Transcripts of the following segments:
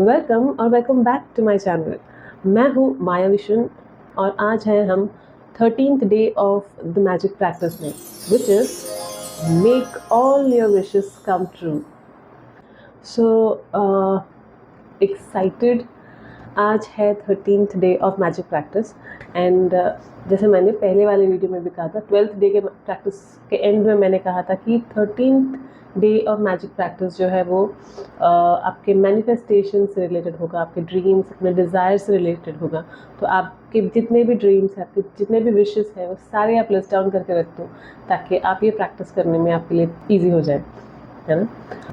Welcome और welcome back to my channel. मैं हूँ माया विशन और आज हैं हम 13th day of the magic practice में, which is make all your wishes come true. So excited. आज है 13th day of magic practice and जैसे मैंने पहले वाले वीडियो में भी कहा था, 12th डे के प्रैक्टिस के एंड में मैंने कहा था कि 13th day of magic practice जो है वो आपके मैनिफेस्टेशन से रिलेटेड होगा, आपके ड्रीम्स, अपने डिज़ायर से रिलेटेड होगा। तो आपके जितने भी ड्रीम्स हैं, आपके जितने भी विशेस हैं, वो सारे आप लिस्ट डाउन करके रख दो ताकि आप ये प्रैक्टिस करने में आपके लिए ईजी हो जाए, है ना।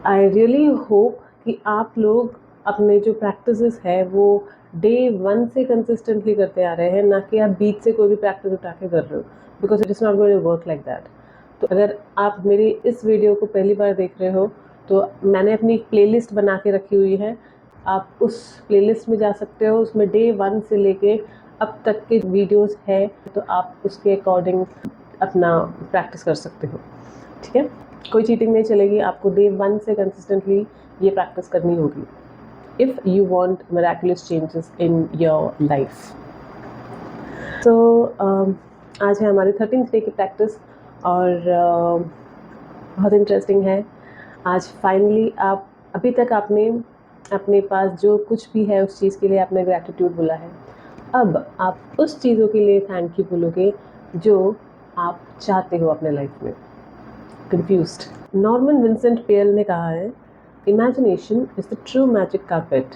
आई रियली होप कि आप लोग अपने जो प्रैक्टिसेस है वो डे 1 से कंसिस्टेंटली करते आ रहे हैं, ना कि आप बीच से कोई भी प्रैक्टिस उठा के कर रहे हो, because it is not going to work like that. तो अगर आप मेरी इस वीडियो को पहली बार देख रहे हो तो मैंने अपनी एक प्लेलिस्ट बना के रखी हुई है, आप उस प्लेलिस्ट में जा सकते हो। उसमें डे 1 से लेके अब तक के वीडियोस है, तो आप उसके अकॉर्डिंग अपना प्रैक्टिस कर सकते हो, ठीक है। कोई चीटिंग नहीं चलेगी, आपको डे 1 से कंसिस्टेंटली ये प्रैक्टिस करनी होगी if you want miraculous changes in your life. So आज है हमारी 13th डे की प्रैक्टिस और बहुत इंटरेस्टिंग है। आज फाइनली आप, अभी तक आपने अपने पास जो कुछ भी है उस चीज़ के लिए आपने ग्रैटिट्यूड बोला है, अब आप उस चीज़ों के लिए थैंक यू बोलोगे जो आप चाहते हो अपने लाइफ में। कंफ्यूज्ड। नॉर्मन विंसेंट पेयल ने कहा है, imagination is the true magic carpet.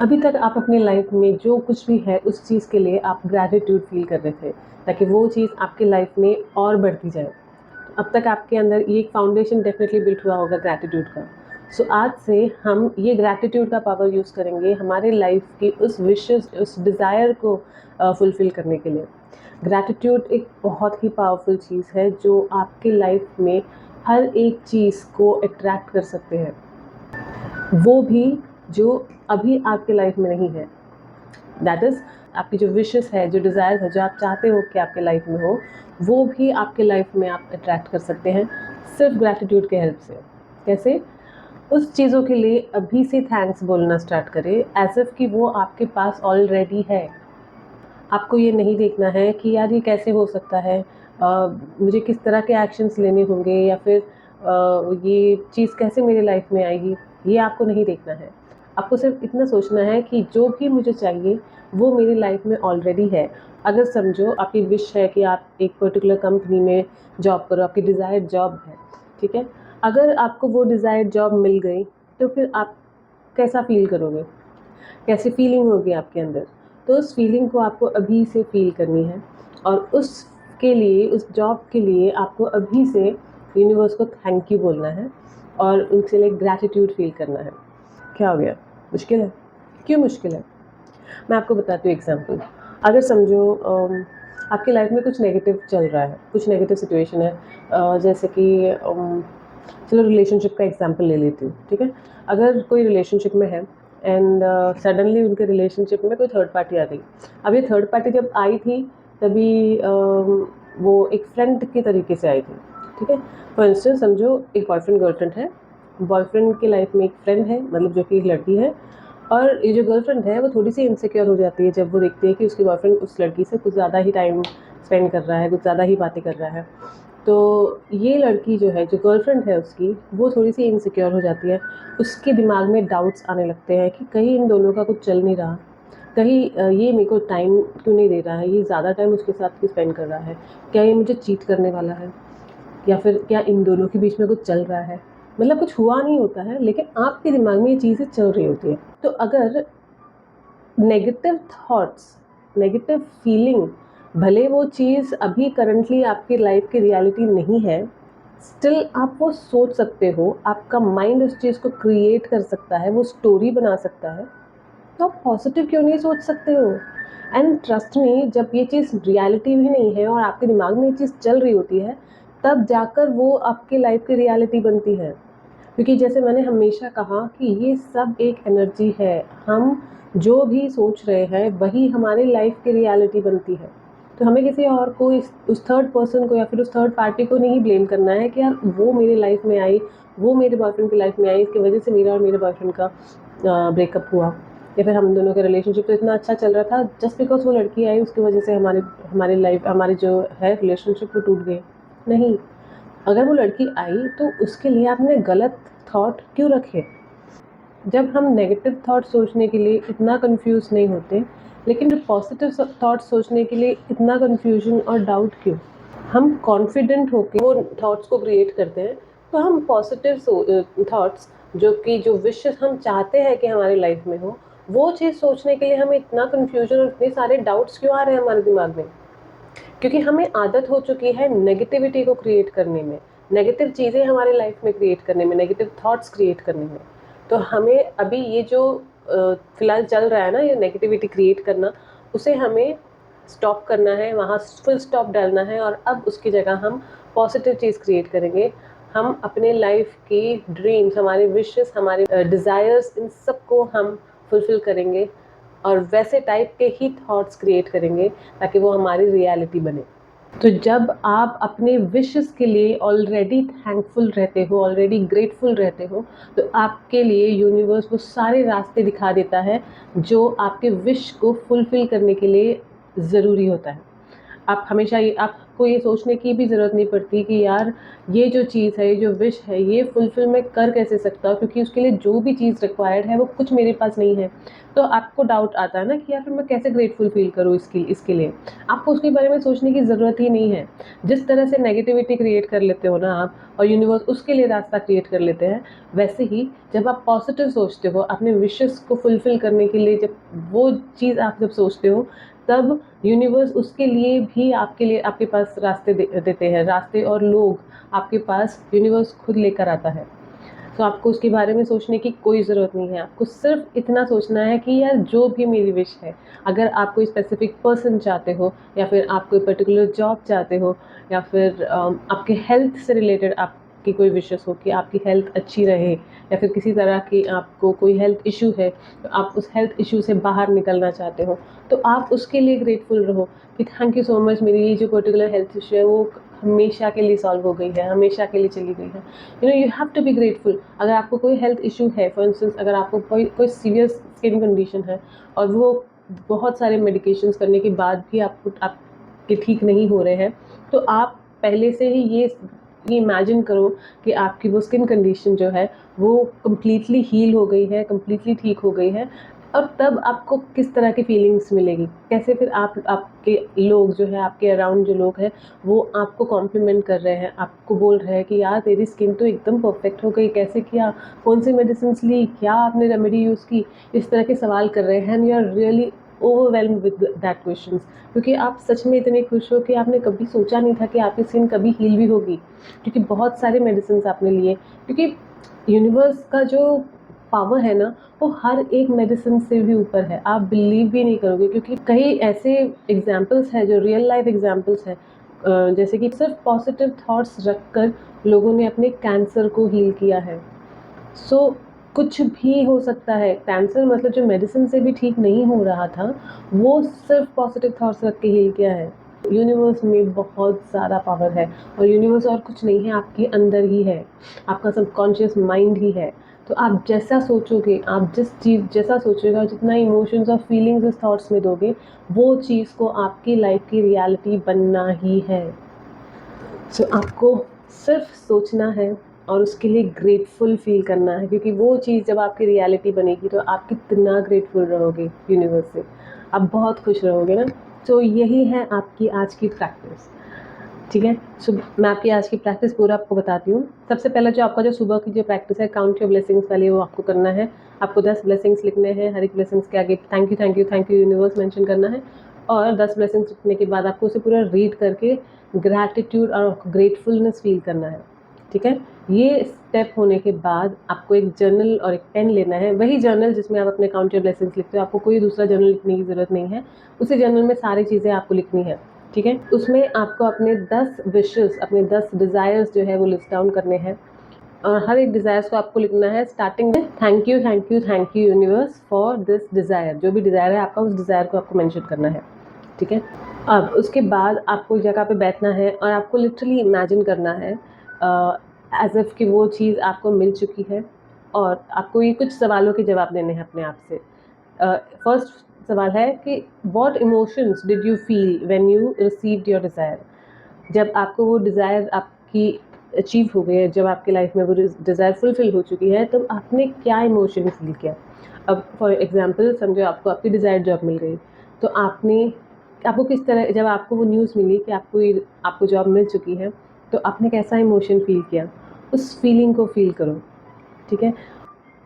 अभी तक आप अपनी लाइफ में जो कुछ भी है उस चीज़ के लिए आप ग्रैटिट्यूड फील कर रहे थे ताकि वो चीज़ आपकी लाइफ में और बढ़ती जाए। अब तक आपके अंदर ये एक फाउंडेशन डेफिनेटली बिल्ट हुआ होगा ग्रैटिट्यूड का। सो आज से हम ये ग्रैटिट्यूड का पावर यूज़ करेंगे हमारे लाइफ की उस विशेस, उस डिज़ायर को फुलफ़िल करने के लिए। ग्रैटिट्यूड एक बहुत ही पावरफुल चीज़ है जो आपकी लाइफ में हर एक चीज़ को अट्रैक्ट कर सकते हैं, वो भी जो अभी आपके लाइफ में नहीं है। दैट इज़ आपकी जो विशेस है, जो डिज़ायर है, जो आप चाहते हो कि आपके लाइफ में हो, वो भी आपके लाइफ में आप अट्रैक्ट कर सकते हैं सिर्फ ग्रैटिट्यूड के हेल्प से। कैसे? उस चीज़ों के लिए अभी से थैंक्स बोलना स्टार्ट करें एज इफ़ कि वो आपके पास ऑलरेडी है। आपको ये नहीं देखना है कि यार ये कैसे हो सकता है, मुझे किस तरह के एक्शंस लेने होंगे या फिर ये चीज़ कैसे मेरी लाइफ में आएगी, ये आपको नहीं देखना है। आपको सिर्फ इतना सोचना है कि जो भी मुझे चाहिए वो मेरी लाइफ में ऑलरेडी है। अगर समझो आपकी विश है कि आप एक पर्टिकुलर कंपनी में जॉब करो, आपकी डिज़ायर्ड जॉब है, ठीक है। अगर आपको वो डिज़ायर्ड जॉब मिल गई तो फिर आप कैसा फ़ील करोगे, कैसी फीलिंग होगी आपके अंदर। तो उस फीलिंग को आपको अभी से फील करनी है और उसके लिए, उस जॉब के लिए आपको अभी से यूनिवर्स को थैंक यू बोलना है और उनसे लिए ग्रैटिट्यूड फील करना है। क्या हो गया? मुश्किल है? क्यों मुश्किल है? मैं आपको बताती हूँ एग्जांपल। अगर समझो आपकी लाइफ में कुछ नेगेटिव चल रहा है, कुछ नेगेटिव सिचुएशन है, जैसे कि चलो रिलेशनशिप का एग्जांपल ले लेती हूँ, ठीक है। अगर कोई रिलेशनशिप में है एंड सडनली उनके रिलेशनशिप में कोई थर्ड पार्टी आ गई। अब ये थर्ड पार्टी जब आई थी तभी वो एक फ्रेंड के तरीके से आई थी, ठीक है। फॉर इंस्टेंस समझो एक बॉयफ्रेंड गर्लफ्रेंड है, बॉयफ्रेंड की लाइफ में एक फ्रेंड है, मतलब जो कि एक लड़की है, और ये जो गर्लफ्रेंड है वो थोड़ी सी इनसिक्योर हो जाती है जब वो देखती है कि उसकी बॉयफ्रेंड उस लड़की से कुछ ज़्यादा ही टाइम स्पेंड कर रहा है, कुछ ज़्यादा ही बातें कर रहा है। तो ये लड़की जो है, जो गर्लफ्रेंड है उसकी, वो थोड़ी सी इनसिक्योर हो जाती है। उसके दिमाग में डाउट्स आने लगते हैं कि कहीं इन दोनों का कुछ चल नहीं रहा, कहीं ये मेरे को टाइम क्यों नहीं दे रहा है, ये ज़्यादा टाइम उसके साथ क्यों स्पेंड कर रहा है, क्या ये मुझे चीट करने वाला है, या फिर क्या इन दोनों के बीच में कुछ चल रहा है। मतलब कुछ हुआ नहीं होता है लेकिन आपके दिमाग में ये चीज़ें चल रही होती है। तो अगर नेगेटिव थॉट्स, नेगेटिव फीलिंग, भले वो चीज़ अभी करंटली आपकी लाइफ की रियलिटी नहीं है, स्टिल आप वो सोच सकते हो, आपका माइंड उस चीज़ को क्रिएट कर सकता है, वो स्टोरी बना सकता है। तो आप पॉजिटिव क्यों नहीं सोच सकते हो? एंड ट्रस्ट मी, जब ये चीज़ रियलिटी भी नहीं है और आपके दिमाग में ये चीज़ चल रही होती है, तब जाकर वो आपकी लाइफ की रियलिटी बनती है। क्योंकि जैसे मैंने हमेशा कहा कि ये सब एक एनर्जी है, हम जो भी सोच रहे हैं वही हमारी लाइफ की रियलिटी बनती है। तो हमें किसी और को, उस थर्ड पर्सन को या फिर उस थर्ड पार्टी को नहीं ब्लेम करना है कि यार वो मेरी लाइफ में आई, वो मेरे बॉयफ्रेंड की लाइफ में आई, इसकी वजह से मेरा और मेरे बॉयफ्रेंड का ब्रेकअप हुआ, या फिर हम दोनों का रिलेशनशिप तो इतना अच्छा चल रहा था, जस्ट बिकॉज वो लड़की आई उसकी वजह से हमारी जो है रिलेशनशिप वो टूट गई। नहीं, अगर वो लड़की आई तो उसके लिए आपने गलत थॉट क्यों रखे? जब हम नेगेटिव थॉट सोचने के लिए इतना कंफ्यूज नहीं होते, लेकिन जो पॉजिटिव थॉट सोचने के लिए इतना कंफ्यूजन और डाउट क्यों? हम कॉन्फिडेंट होकर वो थॉट्स को क्रिएट करते हैं, तो हम पॉजिटिव थॉट्स जो विशेस हम चाहते हैं कि हमारी लाइफ में हो, वो चीज़ सोचने के लिए हमें इतना कंफ्यूजन और इतने सारे डाउट्स क्यों आ रहे हैं हमारे दिमाग में? क्योंकि हमें आदत हो चुकी है नेगेटिविटी को क्रिएट करने में, नेगेटिव चीज़ें हमारे लाइफ में क्रिएट करने में, नेगेटिव थॉट्स क्रिएट करने में। तो हमें अभी ये जो फ़िलहाल चल रहा है ना, ये नेगेटिविटी क्रिएट करना, उसे हमें स्टॉप करना है, वहाँ फुल स्टॉप डालना है, और अब उसकी जगह हम पॉजिटिव चीज़ क्रिएट करेंगे। हम अपने लाइफ की ड्रीम्स, हमारे विशेस, हमारे डिज़ायर्स, इन सब को हम फुलफ़िल करेंगे और वैसे टाइप के ही थॉट्स क्रिएट करेंगे ताकि वो हमारी रियलिटी बने। तो जब आप अपने विशेस के लिए ऑलरेडी थैंकफुल रहते हो, ऑलरेडी ग्रेटफुल रहते हो, तो आपके लिए यूनिवर्स वो सारे रास्ते दिखा देता है जो आपके विश को फुलफ़िल करने के लिए ज़रूरी होता है। आप हमेशा ये आपको ये सोचने की भी ज़रूरत नहीं पड़ती कि यार ये जो चीज़ है, ये जो विश है, ये फुलफ़िल मैं कर कैसे सकता हूँ, क्योंकि उसके लिए जो भी चीज़ रिक्वायर्ड है वो कुछ मेरे पास नहीं है। तो आपको डाउट आता है ना कि यार फिर मैं कैसे ग्रेटफुल फ़ील करूँ इसके लिए। आपको उसके बारे में सोचने की ज़रूरत ही नहीं है। जिस तरह से नेगेटिविटी क्रिएट कर लेते हो ना आप, और यूनिवर्स उसके लिए रास्ता क्रिएट कर लेते हैं, वैसे ही जब आप पॉजिटिव सोचते हो, अपने विशेस को फुलफ़िल करने के लिए जब वो चीज़ आप जब सोचते हो, तब यूनिवर्स उसके लिए भी आपके पास रास्ते देते हैं, रास्ते और लोग आपके पास यूनिवर्स खुद लेकर आता है। तो आपको उसके बारे में सोचने की कोई ज़रूरत नहीं है। आपको सिर्फ इतना सोचना है कि यार जो भी मेरी विश है, अगर आप कोई स्पेसिफिक पर्सन चाहते हो, या फिर आप कोई पर्टिकुलर जॉब चाहते हो, या फिर आपके हेल्थ से रिलेटेड आपकी कोई विशेस हो कि आपकी हेल्थ अच्छी रहे, या फिर किसी तरह की आपको कोई हेल्थ इशू है, तो आप उस हेल्थ इशू से बाहर निकलना चाहते हो, तो आप उसके लिए ग्रेटफुल रहो कि थैंक यू सो मच, मेरी ये जो पर्टिकुलर हेल्थ इशू है वो हमेशा के लिए सॉल्व हो गई है, हमेशा के लिए चली गई है। You have to be grateful. अगर आपको कोई हेल्थ इशू है, फॉर इंस्टेंस अगर आपको कोई सीरियस स्किन कंडीशन है, और वो बहुत सारे मेडिकेशंस करने के बाद भी आपके ठीक नहीं हो रहे हैं, तो आप पहले से ही ये इमेजिन करो कि आपकी वो स्किन कंडीशन जो है वो कम्प्लीटली हील हो गई है, कम्प्लीटली ठीक हो गई है। और तब आपको किस तरह की फीलिंग्स मिलेगी, कैसे फिर आपके लोग जो है, आपके अराउंड जो लोग हैं, वो आपको कॉम्प्लीमेंट कर रहे हैं, आपको बोल रहे हैं कि यार तेरी स्किन तो एकदम परफेक्ट हो गई, कैसे किया, कौन सी मेडिसिन ली, क्या आपने रेमेडी यूज़ की, इस तरह के सवाल कर रहे हैं। And you are really overwhelmed with that questions, क्योंकि आप सच में इतने खुश हो कि आपने कभी सोचा नहीं था कि आपकी स्किन कभी हील भी होगी, क्योंकि बहुत सारे मेडिसिन आपने लिए। क्योंकि यूनिवर्स का जो पावर है ना, वो हर एक मेडिसिन से भी ऊपर है। आप बिलीव भी नहीं करोगे, क्योंकि कई ऐसे एग्जाम्पल्स हैं जो रियल लाइफ एग्जाम्पल्स हैं, जैसे कि सिर्फ पॉजिटिव थॉट्स रखकर लोगों ने अपने कैंसर को हील किया है। सो कुछ भी हो सकता है। कैंसर मतलब जो मेडिसिन से भी ठीक नहीं हो रहा था, वो सिर्फ पॉजिटिव थॉट्स रख के हील किया है। यूनिवर्स में बहुत ज़्यादा पावर है, और यूनिवर्स और कुछ नहीं है, आपके अंदर ही है, आपका सबकॉन्शियस माइंड ही है। तो आप जैसा सोचोगे, आप जैसा सोचोगे और जितना इमोशंस और फीलिंग्स इस थॉट्स में दोगे, वो चीज़ को आपकी लाइफ की रियलिटी बनना ही है। सो आपको सिर्फ सोचना है और उसके लिए ग्रेटफुल फील करना है, क्योंकि वो चीज़ जब आपकी रियलिटी बनेगी तो आप कितना ग्रेटफुल रहोगे यूनिवर्स से, आप बहुत खुश रहोगे ना। तो यही है आपकी आज की प्रैक्टिस, ठीक है। सो मैं आपकी आज की प्रैक्टिस पूरा आपको बताती हूँ। सबसे पहले जो आपका जो सुबह की जो प्रैक्टिस है काउंट योर ब्लेसिंग्स वाली, वो आपको करना है। आपको 10 ब्लेसिंग्स लिखने हैं, हर एक ब्लेसिंग्स के आगे thank you thank you thank you universe mention करना है, और 10 ब्लेसिंग्स लिखने के बाद आपको उसे पूरा रीड करके ग्रैटिट्यूड और ग्रेटफुलनेस फील करना है, ठीक है। ये स्टेप होने के बाद आपको एक जर्नल और एक पेन लेना है, वही जर्नल जिसमें आप अपने काउंट योर ब्लेसिंग्स लिखते हो, आपको कोई दूसरा जर्नल लिखने की ज़रूरत नहीं है। उसी जर्नल में सारी चीज़ें आपको लिखनी है, ठीक है। उसमें आपको अपने 10 विशेस, अपने 10 डिज़ायर्स जो है वो लिस्ट डाउन करने हैं, और हर एक डिज़ायर्स को आपको लिखना है स्टार्टिंग में thank you thank you thank you universe for this desire. जो भी डिज़ायर है आपका, उस डिज़ायर को आपको मेंशन करना है, ठीक है। अब उसके बाद आपको एक जगह पे बैठना है और आपको लिटरली इमेजिन करना है एज इफ़ कि वो चीज़ आपको मिल चुकी है, और आपको ये कुछ सवालों के जवाब देने हैं अपने आप से। फर्स्ट सवाल है कि what emotions did you feel when you received your desire. जब आपको वो डिज़ायर आपकी अचीव हो गई है, जब आपकी लाइफ में वो डिज़ायर फुलफिल हो चुकी है, तो आपने क्या इमोशन फील किया। अब फॉर एग्जांपल समझो आपको आपकी डिज़ायर जॉब मिल गई, तो आपको किस तरह, जब आपको वो न्यूज़ मिली कि आपको जॉब मिल चुकी है, तो आपने कैसा इमोशन फील किया, उस फीलिंग को फील करो। ठीक है।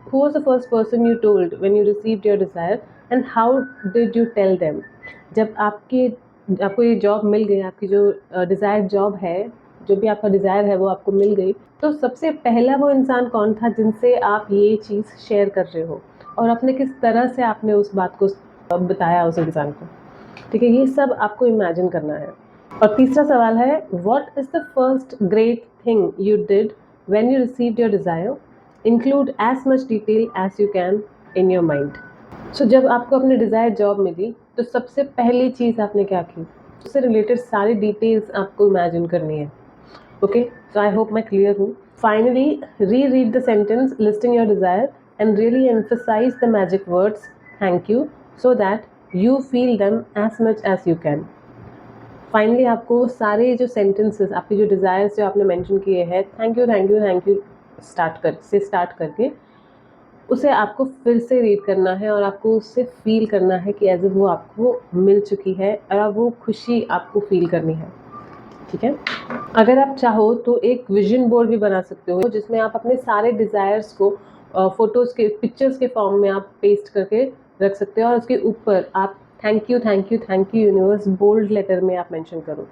Who was the first person you told when you received your desire and how did you tell them? जब आपको ये जॉब मिल गई, आपकी जो डिज़ायर जॉब है, जो भी आपका डिज़ायर है वो आपको मिल गई, तो सबसे पहला वो इंसान कौन था जिनसे आप ये चीज़ शेयर कर रहे हो, और आपने किस तरह से आपने उस बात को बताया उस इंसान को। ठीक है, ये सब आपको इमेजिन करना है। और तीसरा सवाल है, what is the first great thing you did when you received your desire, include as much detail as you can in your mind. So जब आपको अपनी डिज़ायर जॉब मिली, तो सबसे पहली चीज़ आपने क्या की, उससे रिलेटेड सारी डिटेल्स आपको इमेजिन करनी है। ओके, सो आई होप मैं क्लियर हूँ। Finally read the sentence listing your desire and really emphasize the magic words thank you so that you feel them as much as you can. Finally आपको सारे जो sentences, आपकी जो desires जो आपने mention किए हैं, thank you thank you thank you start करके उसे आपको फिर से रीड करना है, और आपको उससे फ़ील करना है कि एज़ इफ वो आपको मिल चुकी है, और वो खुशी आपको फ़ील करनी है। ठीक है। अगर आप चाहो तो एक विजन बोर्ड भी बना सकते हो, जिसमें आप अपने सारे डिज़ायर्स को फ़ोटोज़ के, पिक्चर्स के फॉर्म में आप पेस्ट करके रख सकते हो, और उसके ऊपर आप thank you universe bold letter में आप मेंशन करो।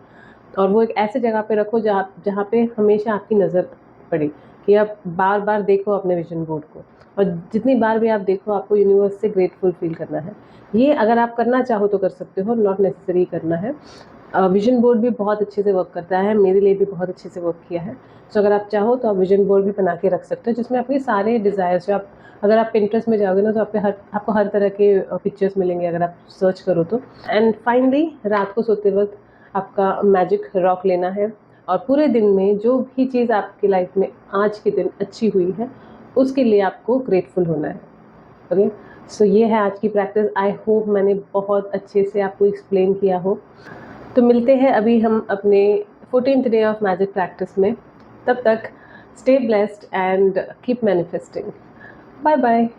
और वो एक ऐसे जगह पे रखो जहाँ पे हमेशा आपकी नज़र पड़े, कि आप बार बार देखो अपने विजन बोर्ड को, और जितनी बार भी आप देखो आपको यूनिवर्स से ग्रेटफुल फील करना है। ये अगर आप करना चाहो तो कर सकते हो, नॉट नेसेसरी करना है। विजन बोर्ड भी बहुत अच्छे से वर्क करता है, मेरे लिए भी बहुत अच्छे से वर्क किया है। तो अगर आप चाहो तो आप विजन बोर्ड भी बना के रख सकते हो, जिसमें अपने सारे डिज़ायर्स जो अगर आप पिंटरेस्ट में जाओगे ना, तो आपको हर तरह के पिक्चर्स मिलेंगे अगर आप सर्च करो तो। एंड फाइनली रात को सोते वक्त आपका मैजिक रॉक लेना है, और पूरे दिन में जो भी चीज़ आपकी लाइफ में आज के दिन अच्छी हुई है, उसके लिए आपको ग्रेटफुल होना है। ओके, सो ये है आज की प्रैक्टिस। आई होप मैंने बहुत अच्छे से आपको एक्सप्लेन किया हो। तो मिलते हैं अभी हम अपने 14th day of magic practice में। तब तक stay blessed and keep manifesting. Bye bye.